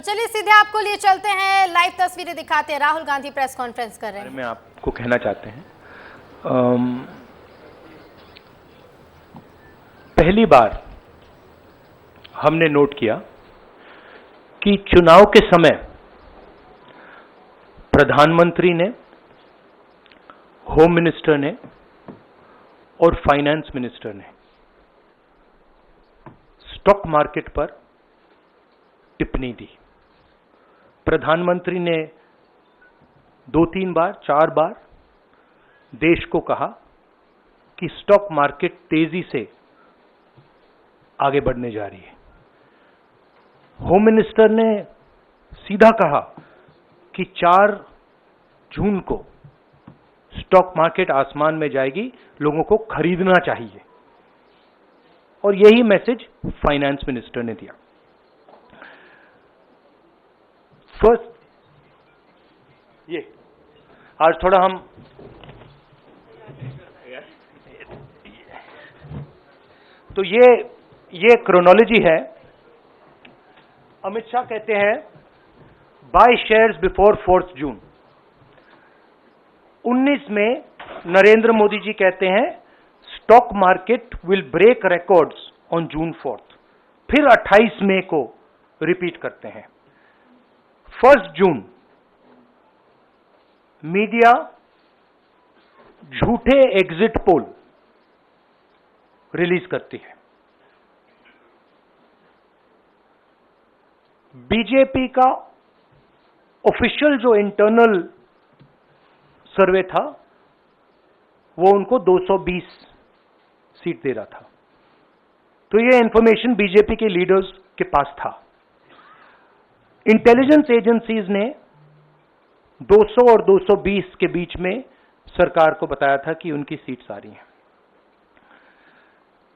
चलिए सीधे आपको लिए चलते हैं, लाइव तस्वीरें दिखाते हैं। राहुल गांधी प्रेस कॉन्फ्रेंस कर रहे हैं। मैं आपको कहना चाहते हैं, पहली बार हमने नोट किया कि चुनाव के समय प्रधानमंत्री ने, होम मिनिस्टर ने और फाइनेंस मिनिस्टर ने स्टॉक मार्केट पर टिप्पणी दी। प्रधानमंत्री ने 2-3 बार 4 बार देश को कहा कि स्टॉक मार्केट तेजी से आगे बढ़ने जा रही है। होम मिनिस्टर ने सीधा कहा कि 4 जून को स्टॉक मार्केट आसमान में जाएगी, लोगों को खरीदना चाहिए। और यही मैसेज फाइनेंस मिनिस्टर ने दिया। फर्स्ट, ये आज थोड़ा हम तो ये क्रोनोलॉजी है। अमित शाह कहते हैं बाय शेयर्स बिफोर 4 जून। 19 में नरेंद्र मोदी जी कहते हैं stock market will break records on June 4। फिर 28 मई को रिपीट करते हैं। 1 जून मीडिया झूठे एग्जिट पोल रिलीज करती है। बीजेपी का ऑफिशियल जो इंटरनल सर्वे था वो उनको 220 सीट दे रहा था। तो ये इंफॉर्मेशन बीजेपी के लीडर्स के पास था। इंटेलिजेंस एजेंसीज ने 200 और 220 के बीच में सरकार को बताया था कि उनकी सीट्स आ रही हैं।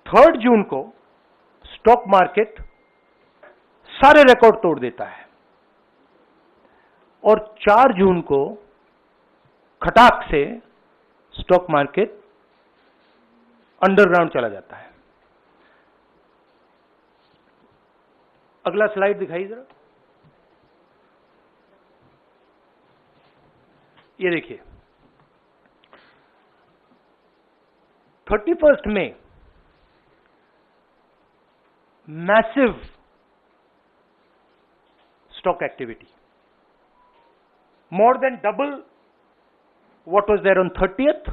3 जून को स्टॉक मार्केट सारे रिकॉर्ड तोड़ देता है और 4 जून को खटाक से स्टॉक मार्केट अंडरग्राउंड चला जाता है। अगला स्लाइड दिखाइए जरा। ये देखिए 31 मई massive stock activity, more than double what was there on 30th,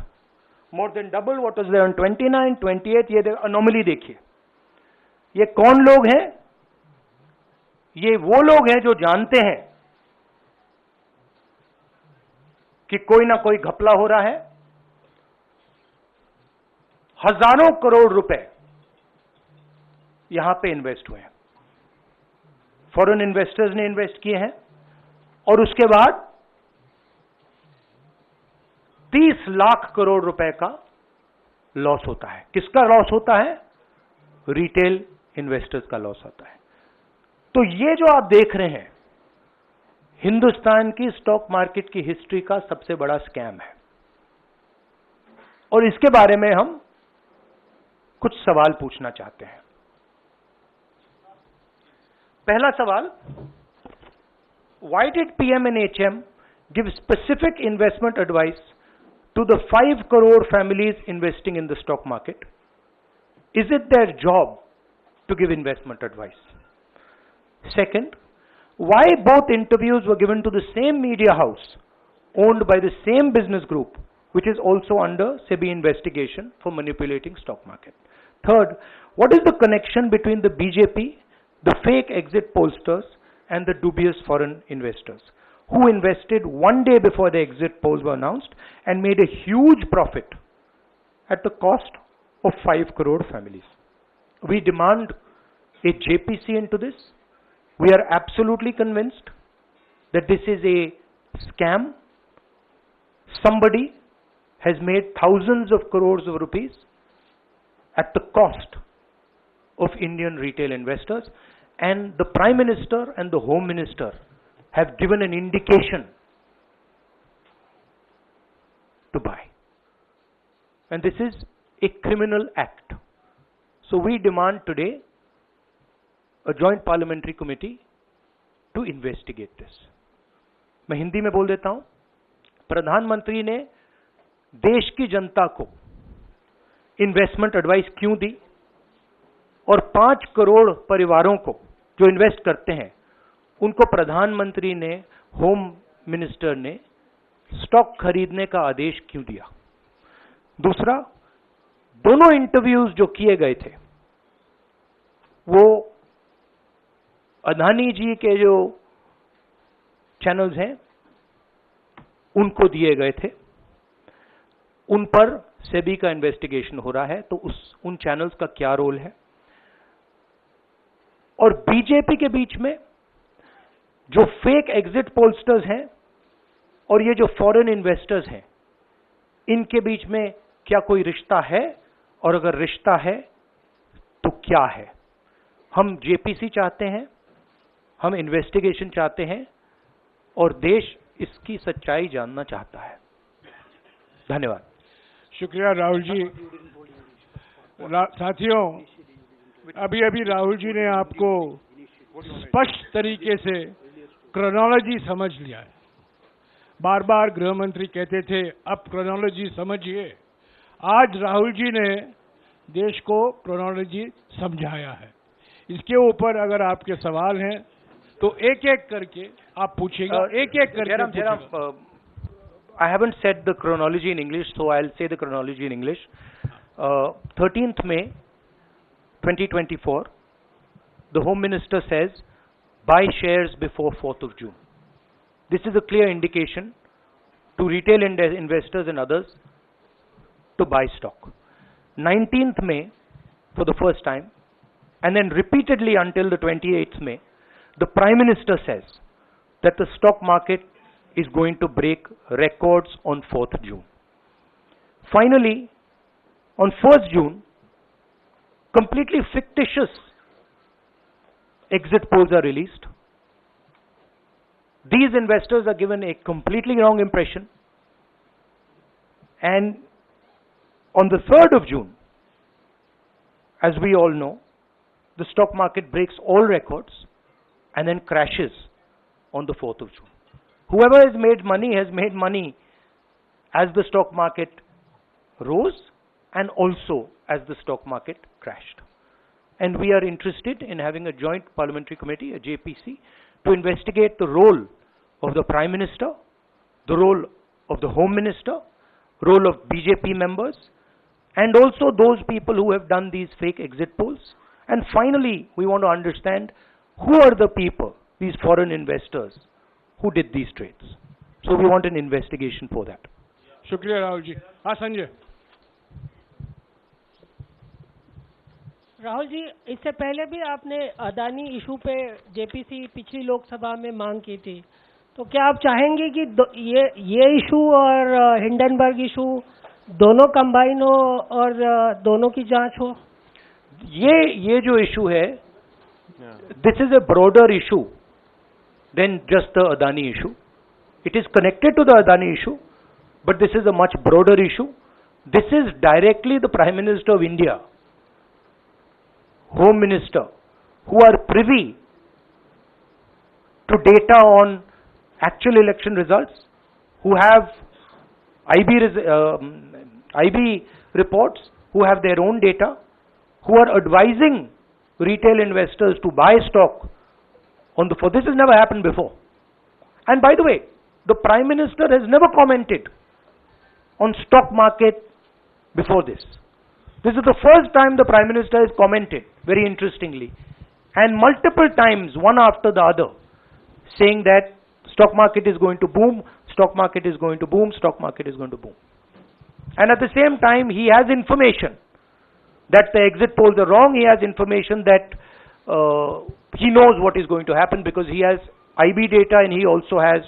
more than double what was there on 29, 28। ये अनोमली देखिए। ये कौन लोग हैं? ये वो लोग हैं जो जानते हैं कि कोई ना कोई घपला हो रहा है। हजारों करोड़ रुपए यहां पे इन्वेस्ट हुए हैं, फॉरेन इन्वेस्टर्स ने इन्वेस्ट किए हैं। और उसके बाद 30 लाख करोड़ रुपए का लॉस होता है। किसका लॉस होता है? रिटेल इन्वेस्टर्स का लॉस होता है। तो ये जो आप देख रहे हैं हिंदुस्तान की स्टॉक मार्केट की हिस्ट्री का सबसे बड़ा स्कैम है। और इसके बारे में हम कुछ सवाल पूछना चाहते हैं। पहला सवाल, why did PM&HM give specific investment advice to the 5 crore families investing in the stock market? Is it their job to give investment advice? Second, why both interviews were given to the same media house owned by the same business group, which is also under SEBI investigation for manipulating stock market? Third, what is the connection between the BJP, the fake exit pollsters, and the dubious foreign investors who invested one day before the exit polls were announced and made a huge profit at the cost of 5 crore families? We demand a JPC into this. We are absolutely convinced that this is a scam. Somebody has made thousands of crores of rupees at the cost of Indian retail investors, and the Prime Minister and the Home Minister have given an indication to buy. And this is a criminal act. So we demand today a joint parliamentary committee to investigate this. मैं हिंदी में बोल देता हूं, प्रधानमंत्री ने देश की जनता को इन्वेस्टमेंट एडवाइस क्यों दी और 5 करोड़ परिवारों को जो इन्वेस्ट करते हैं उनको प्रधानमंत्री ने, होम मिनिस्टर ने स्टॉक खरीदने का आदेश क्यों दिया। दूसरा, दोनों इंटरव्यूज जो किए गए थे वो अदानी जी के जो चैनल्स हैं उनको दिए गए थे, उन पर सेबी का इन्वेस्टिगेशन हो रहा है, तो उन चैनल्स का क्या रोल है। और बीजेपी के बीच में जो फेक एग्जिट पोलस्टर्स हैं और ये जो फॉरेन इन्वेस्टर्स हैं, इनके बीच में क्या कोई रिश्ता है, और अगर रिश्ता है तो क्या है। हम जेपीसी चाहते हैं, हम इन्वेस्टिगेशन चाहते हैं और देश इसकी सच्चाई जानना चाहता है। धन्यवाद। शुक्रिया राहुल जी। साथियों, अभी राहुल जी ने आपको स्पष्ट तरीके से क्रोनोलॉजी समझ लिया है। बार बार गृह मंत्री कहते थे अब क्रोनोलॉजी समझिए। आज राहुल जी ने देश को क्रोनोलॉजी समझाया है। इसके ऊपर अगर आपके सवाल हैं तो एक एक करके आप पूछेगा, एक एक करके पूछेगा। I haven't said the chronology in English, so I'll say the chronology in English. 13th May 2024, the Home Minister says, buy shares before 4th of June. This is a clear indication to retail investors and others to buy stock. 19th May, for the first time, and then repeatedly until the 28th May, the Prime Minister says that the stock market is going to break records on 4th June. Finally, on 1st June, completely fictitious exit polls are released. These investors are given a completely wrong impression. And on the 3rd of June, as we all know, the stock market breaks all records and then crashes on the 4th of June. Whoever has made money as the stock market rose and also as the stock market crashed. And we are interested in having a joint parliamentary committee, a JPC, to investigate the role of the Prime Minister, the role of the Home Minister, role of BJP members, and also those people who have done these fake exit polls. And finally, we want to understand who are the people, these foreign investors, who did these trades. So we want an investigation for that. शुक्रिया राहुल जी। हाँ संजय। राहुल जी, इससे पहले भी आपने Adani issue पे JPC पिछली लोकसभा में मांग की थी, तो क्या आप चाहेंगे कि ये इशू और हिंडनबर्ग इशू दोनों कंबाइन हो और दोनों की जांच हो? ये जो इशू है, this is a broader issue than just the Adani issue. It is connected to the Adani issue, but this is a much broader issue. This is directly the Prime Minister of India, Home Minister, who are privy to data on actual election results, who have IB reports, who have their own data, who are advising retail investors to buy stock on the 4th. This has never happened before. And by the way, the Prime Minister has never commented on stock market before this. This is the first time the Prime Minister has commented, very interestingly, and multiple times, one after the other, saying that stock market is going to boom, stock market is going to boom, stock market is going to boom. And at the same time, he has information that the exit polls are wrong. He has information that he knows what is going to happen because he has IB data and he also has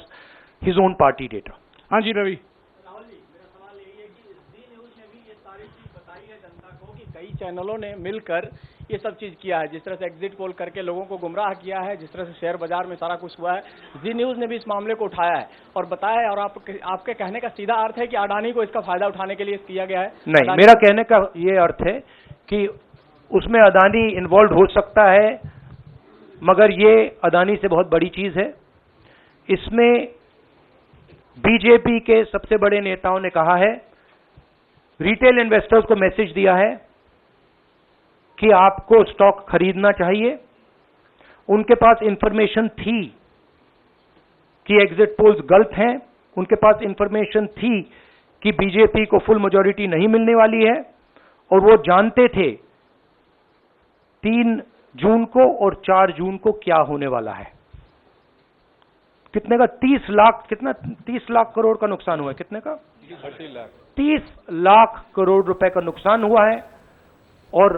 his own party data. हाँ जी रवि। राहुल जी, मेरा सवाल यही है कि जी news ने भी ये सारी चीज बताई है जनता को कि कई चैनलों ने मिलकर ये सब चीज किया है, जिस तरह से एग्जिट पोल करके लोगों को गुमराह किया है, जिस तरह से शेयर बाजार में सारा कुछ हुआ है। जी न्यूज ने भी इस मामले को उठाया है और बताया है, और आपके कहने का सीधा अर्थ है कि अडानी को इसका फायदा उठाने के लिए किया गया है? नहीं, मेरा कहने का ये अर्थ है कि उसमें अदानी इन्वॉल्व हो सकता है, मगर ये अदानी से बहुत बड़ी चीज है। इसमें बीजेपी के सबसे बड़े नेताओं ने कहा है, रिटेल इन्वेस्टर्स को मैसेज दिया है कि आपको स्टॉक खरीदना चाहिए। उनके पास इंफॉर्मेशन थी कि एग्जिट पोल्स गलत हैं, उनके पास इंफॉर्मेशन थी कि बीजेपी को फुल मेजॉरिटी नहीं मिलने वाली है, और वो जानते थे 3 जून को और 4 जून को क्या होने वाला है। कितने का 30 लाख, कितना 30 लाख करोड़ का नुकसान हुआ है, कितने का 30 लाख करोड़ रुपए का नुकसान हुआ है, और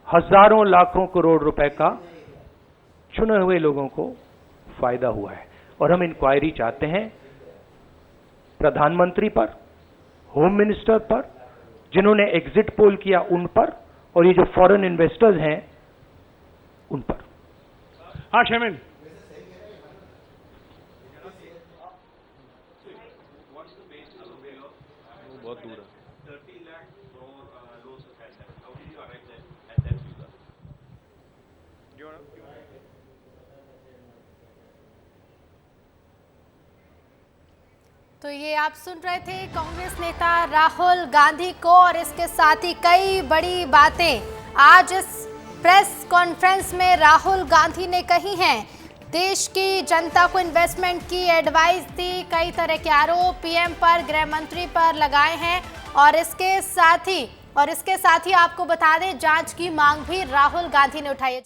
हजारों लाखों करोड़ रुपए का चुने हुए लोगों को फायदा हुआ है। और हम इंक्वायरी चाहते हैं प्रधानमंत्री पर, होम मिनिस्टर पर, जिन्होंने एग्जिट पोल किया उन पर, और ये जो फॉरेन इन्वेस्टर्स हैं उन पर। हाँ शेमिन, बहुत दूर है। तो ये आप सुन रहे थे कांग्रेस नेता राहुल गांधी को, और इसके साथ ही कई बड़ी बातें आज इस प्रेस कॉन्फ्रेंस में राहुल गांधी ने कही हैं। देश की जनता को इन्वेस्टमेंट की एडवाइस दी, कई तरह के आरोप पीएम पर, गृह मंत्री पर लगाए हैं, और इसके साथ ही आपको बता दें, जांच की मांग भी राहुल गांधी ने उठाई है।